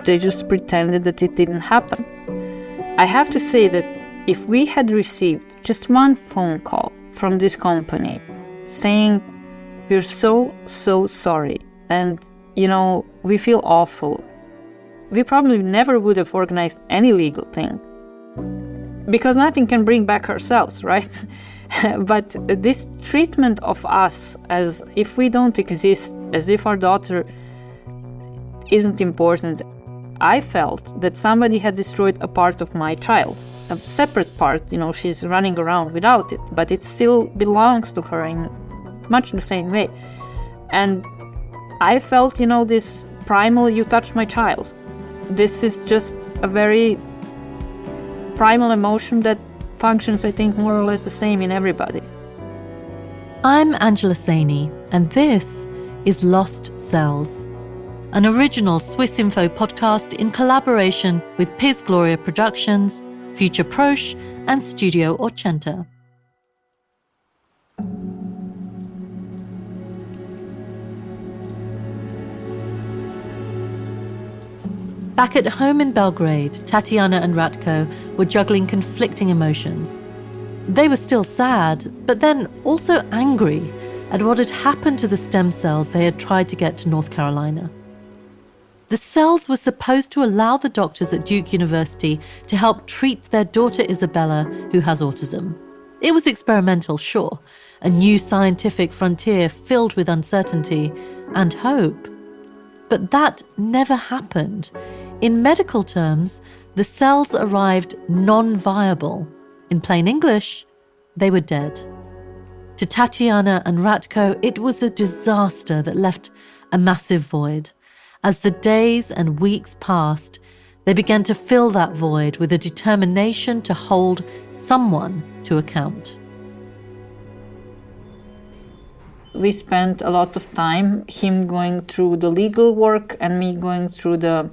They just pretended that it didn't happen. I have to say that if we had received just one phone call from this company saying, we're so sorry, and, we feel awful, we probably never would have organized any legal thing. Because nothing can bring back ourselves, right? But this treatment of us as if we don't exist, as if our daughter isn't important, I felt that somebody had destroyed a part of my child. A separate part, she's running around without it, but it still belongs to her in much the same way. And I felt, this primal, you touched my child. This is just a very primal emotion that functions, I think, more or less the same in everybody. I'm Angela Saini, and this is Lost Cells, an original Swiss Info podcast in collaboration with Piz Gloria Productions, Future Proche, and Studio Orcenta. Back at home in Belgrade, Tatiana and Ratko were juggling conflicting emotions. They were still sad, but then also angry at what had happened to the stem cells they had tried to get to North Carolina. The cells were supposed to allow the doctors at Duke University to help treat their daughter Isabella, who has autism. It was experimental, sure, a new scientific frontier filled with uncertainty and hope. But that never happened. In medical terms, the cells arrived non-viable. In plain English, they were dead. To Tatiana and Ratko, it was a disaster that left a massive void. As the days and weeks passed, they began to fill that void with a determination to hold someone to account. We spent a lot of time, him going through the legal work and me going through the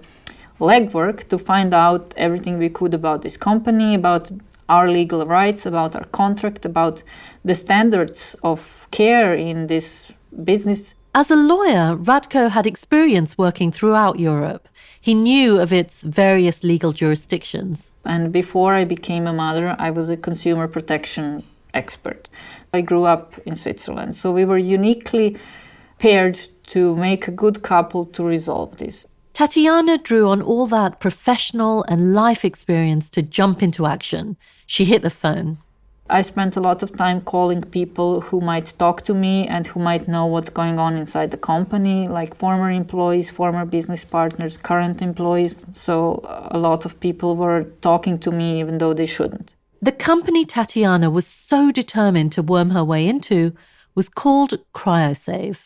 legwork to find out everything we could about this company, about our legal rights, about our contract, about the standards of care in this business. As a lawyer, Ratko had experience working throughout Europe. He knew of its various legal jurisdictions. And before I became a mother, I was a consumer protection expert. I grew up in Switzerland, so we were uniquely paired to make a good couple to resolve this. Tatiana drew on all that professional and life experience to jump into action. She hit the phone. I spent a lot of time calling people who might talk to me and who might know what's going on inside the company, like former employees, former business partners, current employees. So a lot of people were talking to me even though they shouldn't. The company Tatiana was so determined to worm her way into was called CryoSave.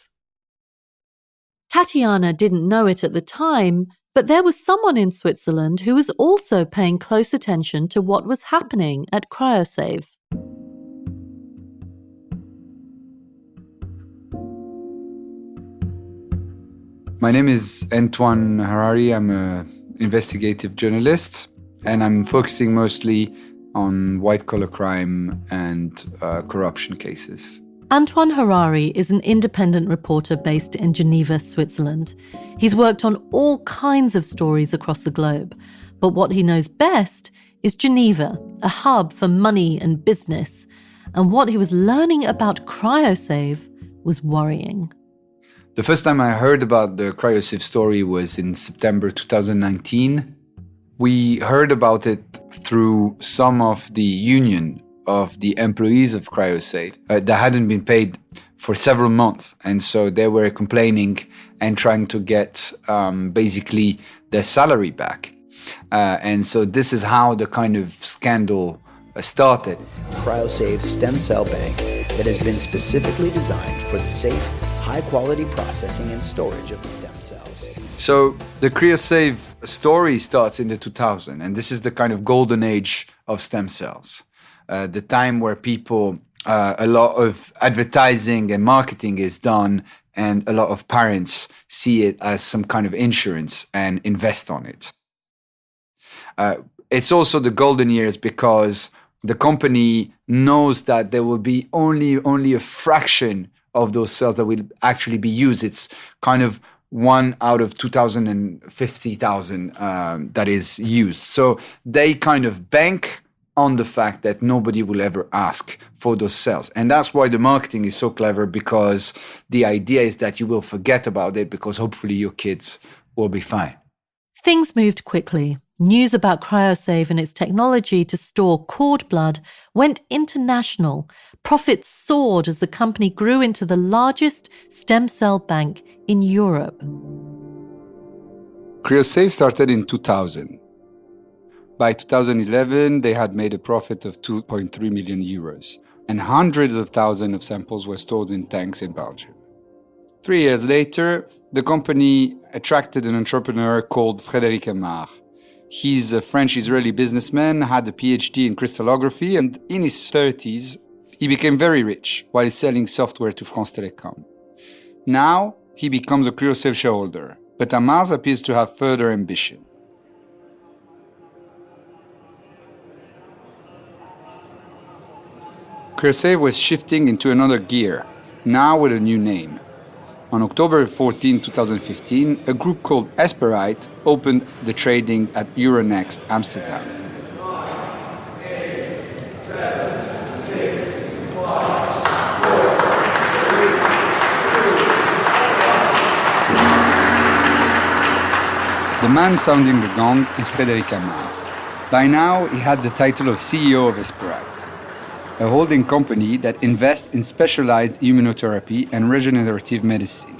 Tatiana didn't know it at the time, but there was someone in Switzerland who was also paying close attention to what was happening at CryoSave. My name is Antoine Harari. I'm an investigative journalist, and I'm focusing mostly on white-collar crime and corruption cases. Antoine Harari is an independent reporter based in Geneva, Switzerland. He's worked on all kinds of stories across the globe, but what he knows best is Geneva, a hub for money and business. And what he was learning about CryoSave was worrying. The first time I heard about the CryoSave story was in September 2019. We heard about it through some of the union of the employees of CryoSave that hadn't been paid for several months. And so they were complaining and trying to get basically their salary back. And so this is how the kind of scandal started. CryoSave's stem cell bank that has been specifically designed for the safe, high-quality processing and storage of the stem cells. So the CryoSave story starts in the 2000s, and this is the kind of golden age of stem cells. The time where people, a lot of advertising and marketing is done, and a lot of parents see it as some kind of insurance and invest on it. It's also the golden years because the company knows that there will be only a fraction of those cells that will actually be used. It's kind of one out of 250,000 that is used. So they kind of bank on the fact that nobody will ever ask for those cells. And that's why the marketing is so clever, because the idea is that you will forget about it because hopefully your kids will be fine. Things moved quickly. News about CryoSave and its technology to store cord blood went international. Profits soared as the company grew into the largest stem cell bank in Europe. CryoSave started in 2000. By 2011, they had made a profit of 2.3 million euros, and hundreds of thousands of samples were stored in tanks in Belgium. 3 years later, the company attracted an entrepreneur called Frédéric Aymar. He's a French-Israeli businessman, had a PhD in crystallography, and in his 30s, he became very rich while selling software to France Télécom. Now, he becomes a CryoSave shareholder, but Aymar appears to have further ambition. CryoSave was shifting into another gear, now with a new name. On October 14, 2015, a group called Esperite opened the trading at Euronext Amsterdam. The man sounding the gong is Frédéric Aymar. By now, he had the title of CEO of Esperite, a holding company that invests in specialized immunotherapy and regenerative medicine.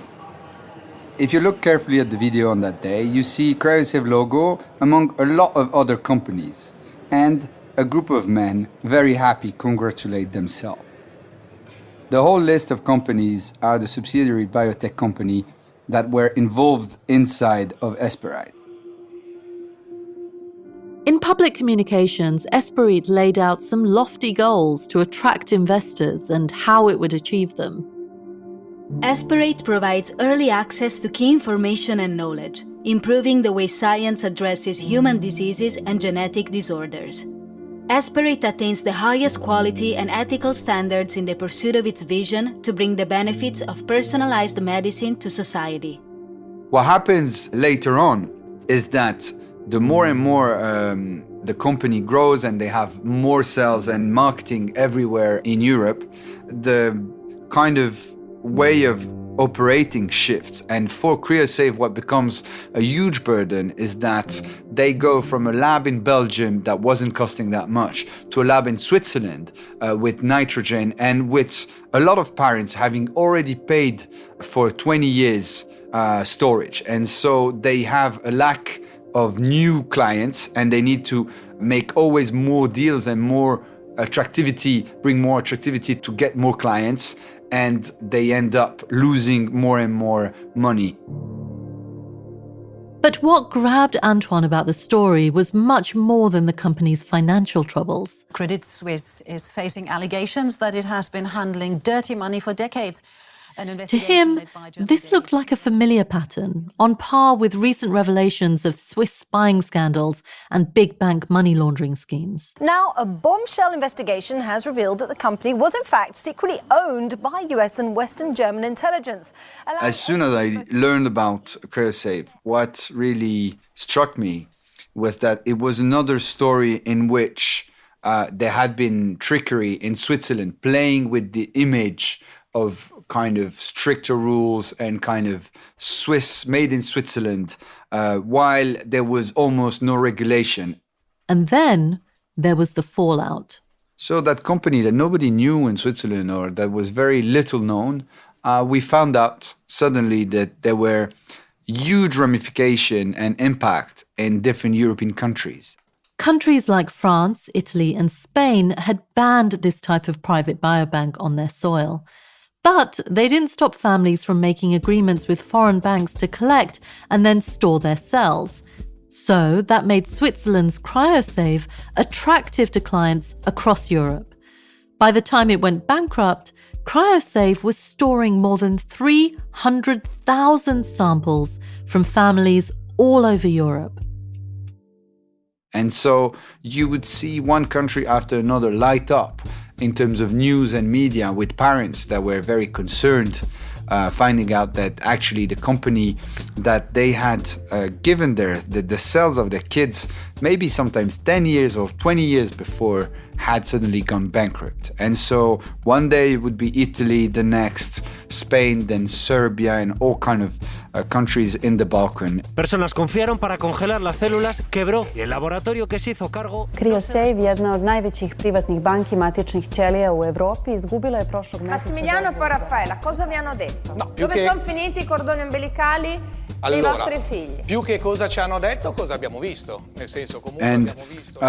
If you look carefully at the video on that day, you see CryoSave logo among a lot of other companies, and a group of men very happy congratulate themselves. The whole list of companies are the subsidiary biotech company that were involved inside of Esperite. In public communications, Esperite laid out some lofty goals to attract investors and how it would achieve them. Esperite provides early access to key information and knowledge, improving the way science addresses human diseases and genetic disorders. Esperite attains the highest quality and ethical standards in the pursuit of its vision to bring the benefits of personalized medicine to society. What happens later on is that the more and more the company grows and they have more sales and marketing everywhere in Europe, the kind of way of operating shifts. And for CryoSave, what becomes a huge burden is that they go from a lab in Belgium that wasn't costing that much to a lab in Switzerland with nitrogen and with a lot of parents having already paid for 20 years storage. And so they have a lack of new clients and they need to make always more deals and more attractivity, bring more attractivity to get more clients, and they end up losing more and more money. But what grabbed Antoine about the story was much more than the company's financial troubles. Credit Suisse is facing allegations that it has been handling dirty money for decades. To him, this looked like a familiar pattern, on par with recent revelations of Swiss spying scandals and big bank money laundering schemes. Now, a bombshell investigation has revealed that the company was in fact secretly owned by US and Western German intelligence. As soon as I learned about CryoSave, what really struck me was that it was another story in which there had been trickery in Switzerland, playing with the image of kind of stricter rules and kind of Swiss, made in Switzerland, while there was almost no regulation. And then there was the fallout. So that company that nobody knew in Switzerland, or that was very little known, we found out suddenly that there were huge ramification and impact in different European countries. Countries like France, Italy, and Spain had banned this type of private biobank on their soil. But they didn't stop families from making agreements with foreign banks to collect and then store their cells. So that made Switzerland's CryoSave attractive to clients across Europe. By the time it went bankrupt, CryoSave was storing more than 300,000 samples from families all over Europe. And so you would see one country after another light up in terms of news and media with parents that were very concerned finding out that actually the company that they had given the cells of their kids maybe sometimes 10 years or 20 years before had suddenly gone bankrupt. And so one day it would be Italy, the next Spain, then Serbia, and all kind of countries in the Balkan. Personas confiaron para congelar las células, quebró y el laboratorio que se hizo cargo... Cryosave, jedna od najvećih privatnih banki matičnih ćelija u Evropi, izgubila je prošlog meseca... Massimiliano Raffaella, cosa vi hanno detto? No, Dove sono finiti i cordoni ombelicali dei vostri figli? Più che cosa ci hanno detto, cosa abbiamo visto? Nel senso, comunque abbiamo visto...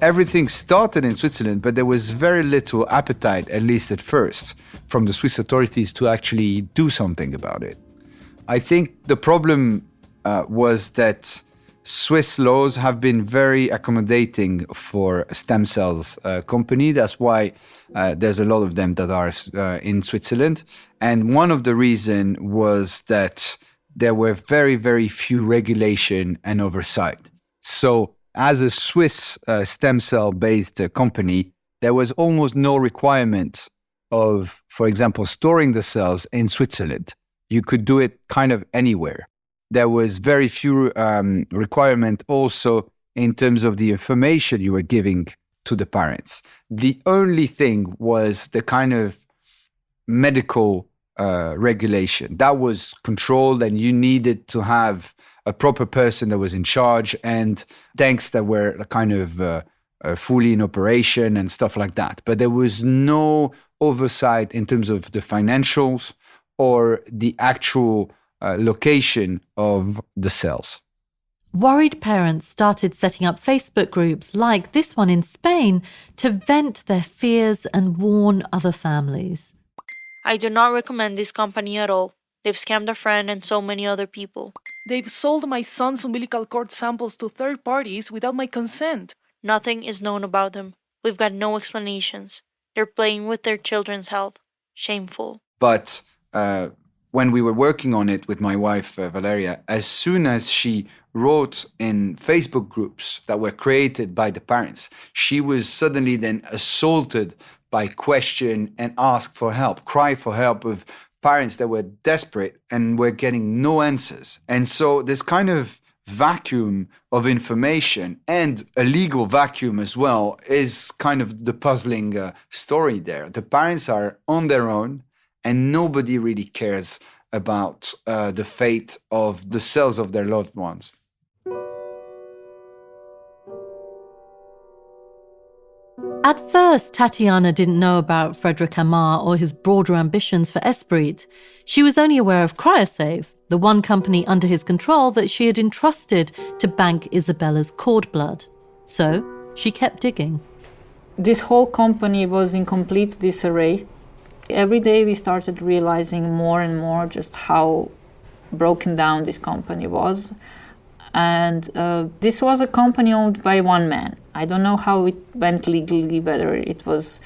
Everything started in Switzerland, but there was very little appetite, at least at first, from the Swiss authorities to actually do something about it. I think the problem was that Swiss laws have been very accommodating for stem cells company. That's why there's a lot of them that are in Switzerland. And one of the reasons was that there were very, very few regulation and oversight. So as a Swiss stem cell-based company, there was almost no requirement of, for example, storing the cells in Switzerland. You could do it kind of anywhere. There was very few requirement also in terms of the information you were giving to the parents. The only thing was the kind of medical regulation. That was controlled, and you needed to have a proper person that was in charge, and tanks that were kind of fully in operation and stuff like that. But there was no oversight in terms of the financials or the actual location of the cells. Worried parents started setting up Facebook groups like this one in Spain to vent their fears and warn other families. I do not recommend this company at all. They've scammed a friend and so many other people. They've sold my son's umbilical cord samples to third parties without my consent. Nothing is known about them. We've got no explanations. They're playing with their children's health. Shameful. But when we were working on it with my wife, Valeria, as soon as she wrote in Facebook groups that were created by the parents, she was suddenly then assaulted by question and ask for help, cry for help of parents that were desperate and were getting no answers. And so this kind of vacuum of information, and a legal vacuum as well, is kind of the puzzling story there. The parents are on their own, and nobody really cares about the fate of the cells of their loved ones. At first, Tatiana didn't know about Frédéric Aimard or his broader ambitions for Esprit. She was only aware of Cryosave, the one company under his control that she had entrusted to bank Isabella's cord blood. So she kept digging. This whole company was in complete disarray. Every day we started realizing more and more just how broken down this company was. And this was a company owned by one man. I don't know how it went legally, whether it was,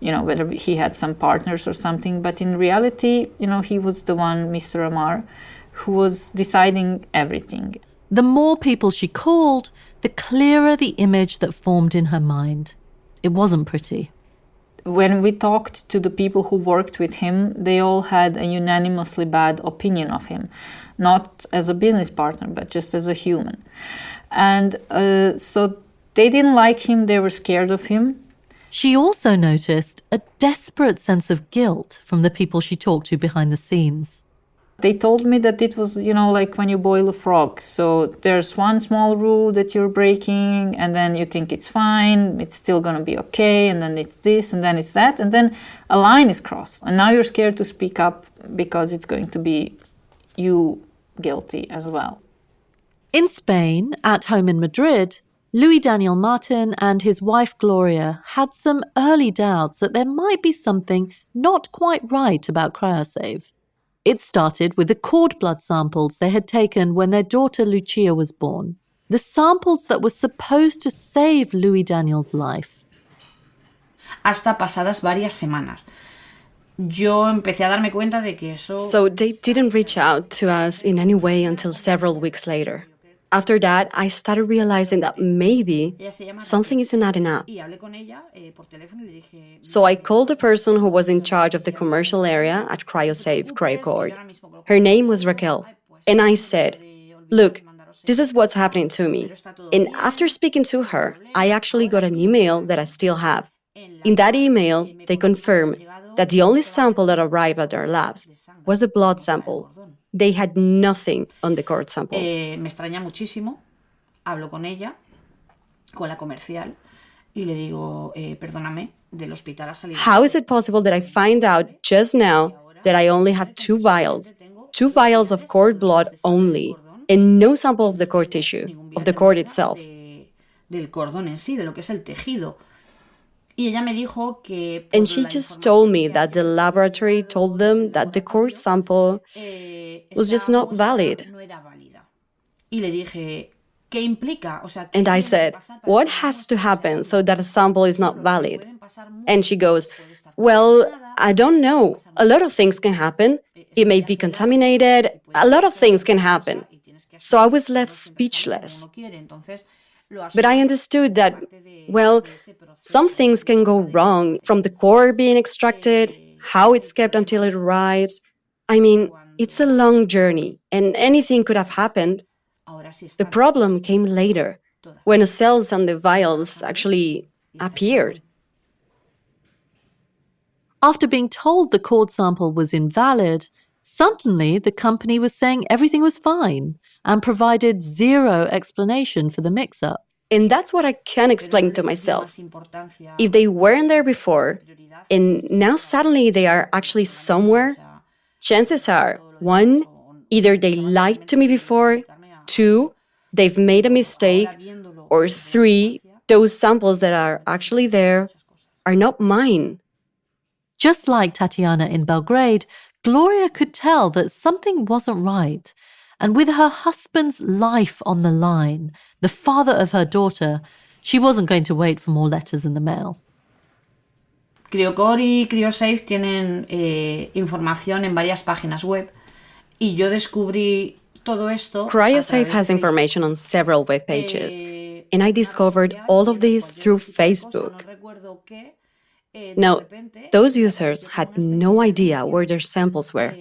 whether he had some partners or something. But in reality, he was the one, Mr. Aimard, who was deciding everything. The more people she called, the clearer the image that formed in her mind. It wasn't pretty. When we talked to the people who worked with him, they all had a unanimously bad opinion of him. Not as a business partner, but just as a human. And so they didn't like him, they were scared of him. She also noticed a desperate sense of guilt from the people she talked to behind the scenes. They told me that it was, like when you boil a frog. So there's one small rule that you're breaking, and then you think it's fine, it's still going to be okay, and then it's this, and then it's that, and then a line is crossed. And now you're scared to speak up because it's going to be you guilty as well. In Spain, at home in Madrid, Luis Daniel Martin and his wife Gloria had some early doubts that there might be something not quite right about Cryosave. It started with the cord blood samples they had taken when their daughter Lucia was born. The samples that were supposed to save Luis Daniel's life. Hasta pasadas varias semanas. Yo empecé a darme cuenta de que eso... So they didn't reach out to us in any way until several weeks later. After that, I started realizing that maybe something isn't adding up. So I called the person who was in charge of the commercial area at CryoSafe Cryocord. Her name was Raquel. And I said, look, this is what's happening to me. And after speaking to her, I actually got an email that I still have. In that email, they confirmed that the only sample that arrived at their labs was a blood sample. They had nothing on the cord sample. Me extraña muchísimo. Hablo con ella, con la comercial, y le digo, perdóname, del hospital ha salido. How is it possible that I find out just now that I only have 2 vials of cord blood only, and no sample of the cord tissue, of the cord itself? Del cordón en sí, de lo que es el tejido. Y ella me dijo que... And she just told me that the laboratory told them that the cord sample was just not valid. Y le dije, ¿qué implica? O sea, and I said, what has to happen so that a sample is not valid? And she goes, well, I don't know. A lot of things can happen. It may be contaminated. A lot of things can happen. So I was left speechless. But I understood that, well, some things can go wrong, from the core being extracted, how it's kept until it arrives. I mean, it's a long journey, and anything could have happened. The problem came later, when the cells and the vials actually appeared. After being told the cord sample was invalid, suddenly the company was saying everything was fine and provided zero explanation for the mix-up. And that's what I can't explain to myself. If they weren't there before, and now suddenly they are actually somewhere, chances are, 1, either they lied to me before, 2, they've made a mistake, or 3, those samples that are actually there are not mine. Just like Tatiana in Belgrade, Gloria could tell that something wasn't right. And with her husband's life on the line, the father of her daughter, she wasn't going to wait for more letters in the mail. Cryocord y CryoSafe tienen información en varias páginas web y yo descubrí todo esto. CryoSafe has information on several web pages, and I discovered all of this through Facebook. Now, those users had no idea where their samples were.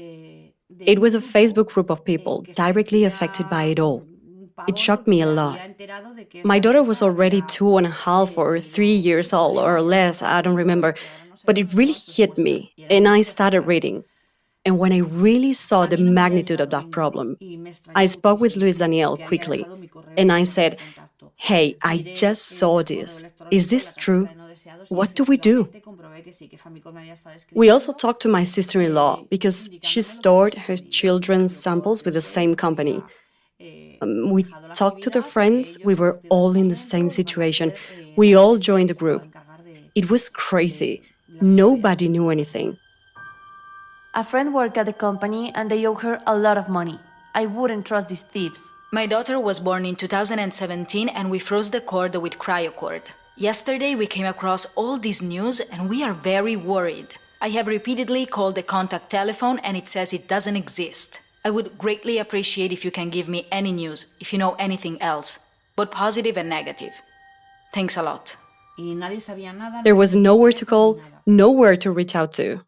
It was a Facebook group of people directly affected by it all. It shocked me a lot. My daughter was already 2.5 or 3 years old, or less, I don't remember, but it really hit me, and I started reading. And when I really saw the magnitude of that problem, I spoke with Luis Daniel quickly, and I said, hey, I just saw this. Is this true? What do we do? We also talked to my sister-in-law because she stored her children's samples with the same company. We talked to their friends. We were all in the same situation. We all joined the group. It was crazy. Nobody knew anything. A friend worked at the company and they owe her a lot of money. I wouldn't trust these thieves. My daughter was born in 2017 and we froze the cord with CryoCord. Yesterday we came across all this news and we are very worried. I have repeatedly called the contact telephone and it says it doesn't exist. I would greatly appreciate if you can give me any news, if you know anything else, both positive and negative. Thanks a lot. There was nowhere to call, nowhere to reach out to.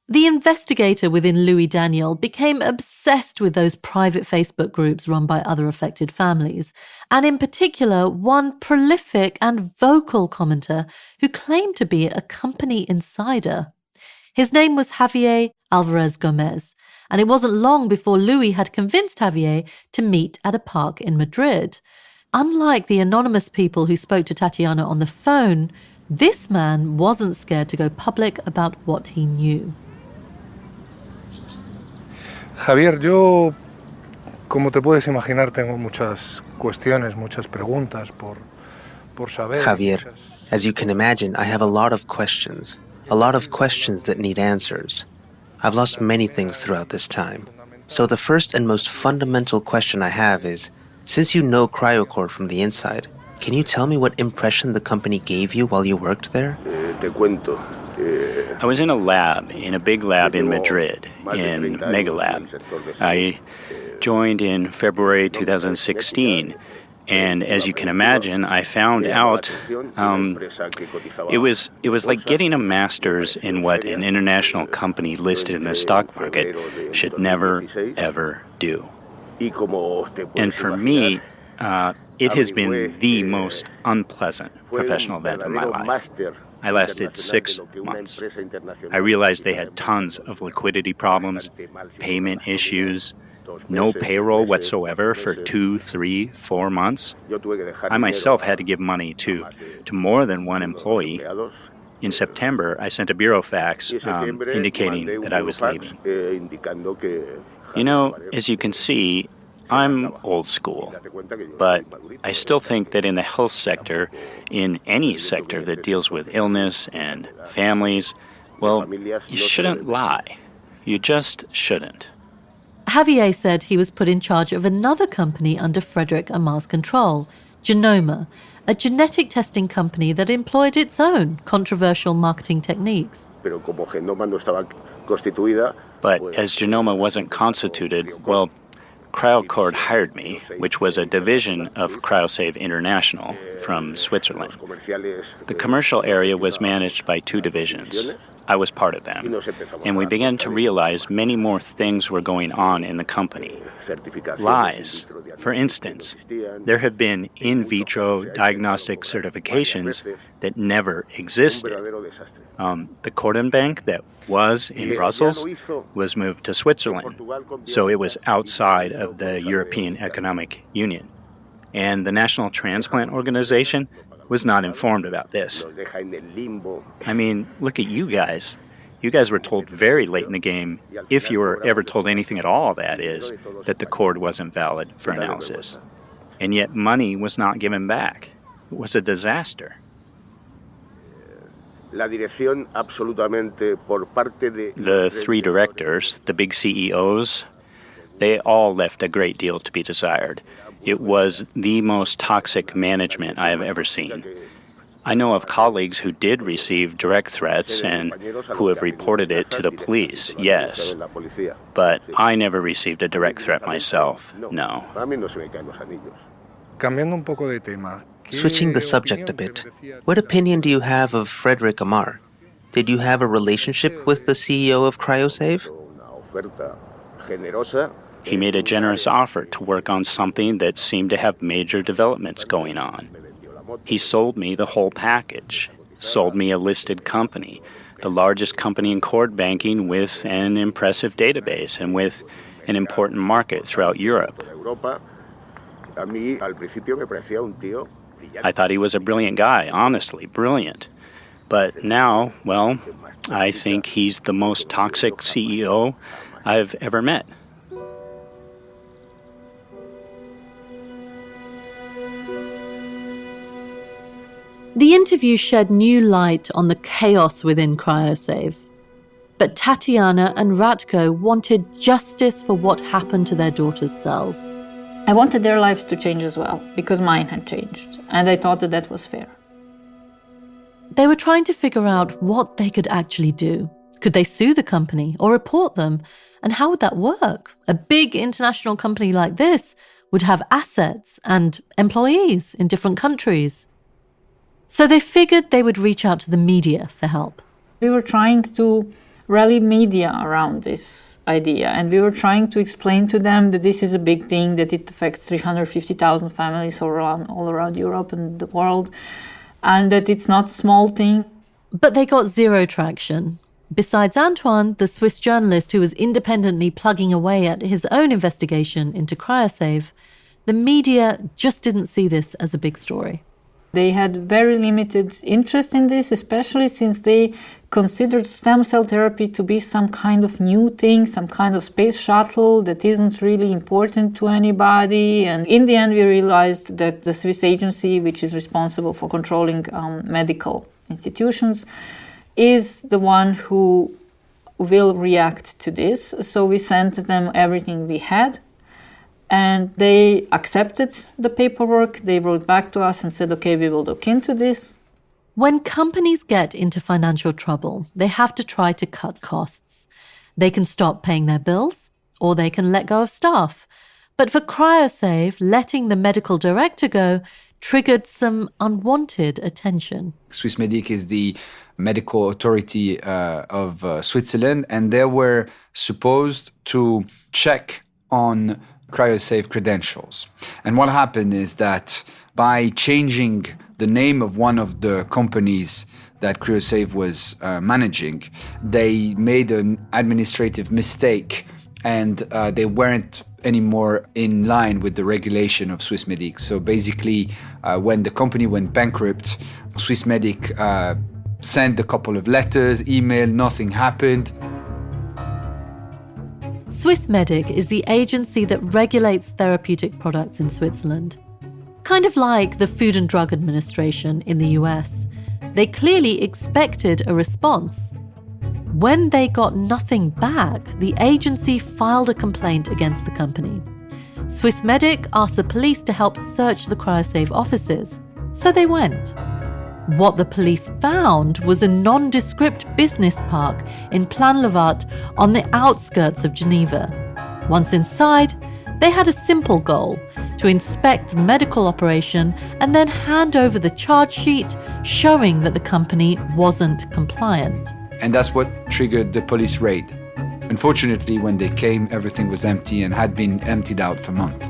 The investigator within Louis Daniel became obsessed with those private Facebook groups run by other affected families, and in particular, one prolific and vocal commenter who claimed to be a company insider. His name was Javier Alvarez Gomez, and it wasn't long before Louis had convinced Javier to meet at a park in Madrid. Unlike the anonymous people who spoke to Tatiana on the phone, this man wasn't scared to go public about what he knew. Javier, yo, como te puedes imaginar, tengo muchas cuestiones, muchas preguntas por saber. Javier, as you can imagine, I have a lot of questions that need answers. I've lost many things throughout this time. So the first and most fundamental question I have is, since you know CryoCord from the inside, can you tell me what impression the company gave you while you worked there? Te cuento. I was in a lab, in a big lab in Madrid, in Mega Lab. I joined in February 2016. And as you can imagine, I found out it was like getting a master's in what an international company listed in the stock market should never, ever do. And for me, it has been the most unpleasant professional event of my life. I lasted 6 months. I realized they had tons of liquidity problems, payment issues, no payroll whatsoever for 2, 3, 4 months. I myself had to give money to more than one employee. In September, I sent a bureau fax indicating that I was leaving. You know, as you can see, I'm old school, but I still think that in the health sector, in any sector that deals with illness and families, well, you shouldn't lie. You just shouldn't. Javier said he was put in charge of another company under Frederick Amar's control, Geneva, a genetic testing company that employed its own controversial marketing techniques. But as Geneva wasn't constituted, well, CryoCord hired me, which was a division of CryoSave International from Switzerland. The commercial area was managed by 2 divisions. I was part of them, and we began to realize many more things were going on in the company. Lies. For instance, there have been in vitro diagnostic certifications that never existed. The Cordon Bank that was in Brussels was moved to Switzerland, so it was outside of the European Economic Union. And the National Transplant Organization was not informed about this. I mean, look at you guys. You guys were told very late in the game, if you were ever told anything at all, that is, that the cord wasn't valid for analysis. And yet money was not given back. It was a disaster. The 3 directors, the big CEOs, they all left a great deal to be desired. It was the most toxic management I have ever seen. I know of colleagues who did receive direct threats and who have reported it to the police, yes. But I never received a direct threat myself, no. Switching the subject a bit, what opinion do you have of Frederick Amar? Did you have a relationship with the CEO of CryoSave? He made a generous offer to work on something that seemed to have major developments going on. He sold me the whole package, sold me a listed company, the largest company in cord banking with an impressive database and with an important market throughout Europe. I thought he was a brilliant guy, honestly, brilliant. But now, well, I think he's the most toxic CEO I've ever met. The interview shed new light on the chaos within CryoSave. But Tatiana and Ratko wanted justice for what happened to their daughter's cells. I wanted their lives to change as well, because mine had changed, and I thought that that was fair. They were trying to figure out what they could actually do. Could they sue the company or report them? And how would that work? A big international company like this would have assets and employees in different countries. So they figured they would reach out to the media for help. We were trying to rally media around this idea, and we were trying to explain to them that this is a big thing, that it affects 350,000 families all around Europe and the world, and that it's not a small thing. But they got zero traction. Besides Antoine, the Swiss journalist who was independently plugging away at his own investigation into CryoSave, the media just didn't see this as a big story. They had very limited interest in this, especially since they considered stem cell therapy to be some kind of new thing, some kind of space shuttle that isn't really important to anybody. And in the end, we realized that the Swiss agency, which is responsible for controlling medical institutions, is the one who will react to this. So we sent them everything we had. And they accepted the paperwork. They wrote back to us and said, okay, we will look into this. When companies get into financial trouble, they have to try to cut costs. They can stop paying their bills, or they can let go of staff. But for CryoSafe, letting the medical director go triggered some unwanted attention. Swissmedic is the medical authority of Switzerland, and they were supposed to check on CryoSafe credentials. And what happened is that by changing the name of one of the companies that CryoSafe was managing, they made an administrative mistake, and they weren't anymore in line with the regulation of Swissmedic. So basically, when the company went bankrupt, Swissmedic sent a couple of letters, email, nothing happened. Swissmedic is the agency that regulates therapeutic products in Switzerland. Kind of like the Food and Drug Administration in the US. They clearly expected a response. When they got nothing back, the agency filed a complaint against the company. Swissmedic asked the police to help search the CryoSafe offices, so they went. What the police found was a nondescript business park in Plan-Levart on the outskirts of Geneva. Once inside, they had a simple goal: to inspect the medical operation and then hand over the charge sheet showing that the company wasn't compliant. And that's what triggered the police raid. Unfortunately, when they came, everything was empty and had been emptied out for months.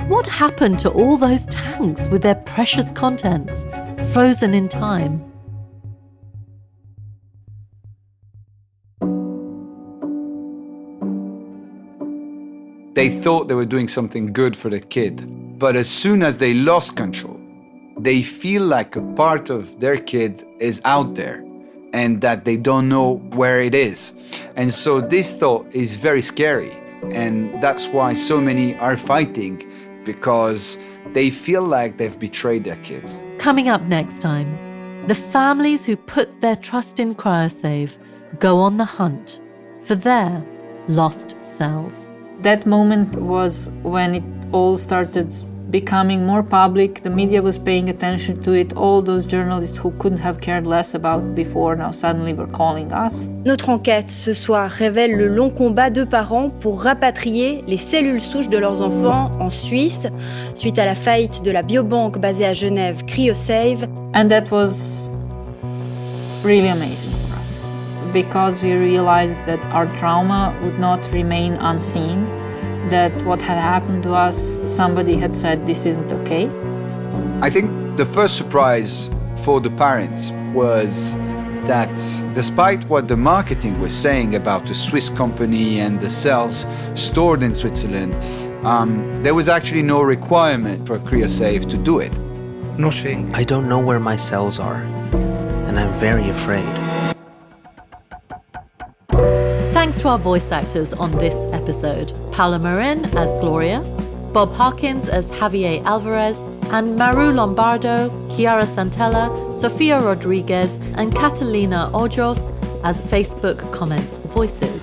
What happened to all those tanks with their precious contents, frozen in time? They thought they were doing something good for the kid. But as soon as they lost control, they feel like a part of their kid is out there and that they don't know where it is. And so this thought is very scary. And that's why so many are fighting, because they feel like they've betrayed their kids. Coming up next time, the families who put their trust in CryoSafe go on the hunt for their lost cells. That moment was when it all started becoming more public. The media was paying attention to it. All those journalists who couldn't have cared less about before now suddenly were calling us. Notre enquête ce soir révèle le long combat de parents pour rapatrier les cellules souches de leurs enfants en Suisse suite à la faillite de la biobanque basée à Genève, CryoSafe. And that was really amazing for us, because we realized that our trauma would not remain unseen, that what had happened to us, somebody had said this isn't okay. I think the first surprise for the parents was that despite what the marketing was saying about the Swiss company and the cells stored in Switzerland, there was actually no requirement for CryoSafe to do it. No sé. I don't know where my cells are, and I'm very afraid. Thanks to our voice actors on this episode: Paula Marin as Gloria, Bob Harkins as Javier Alvarez, and Maru Lombardo, Chiara Santella, Sofia Rodriguez, and Catalina Ojos as Facebook comments voices.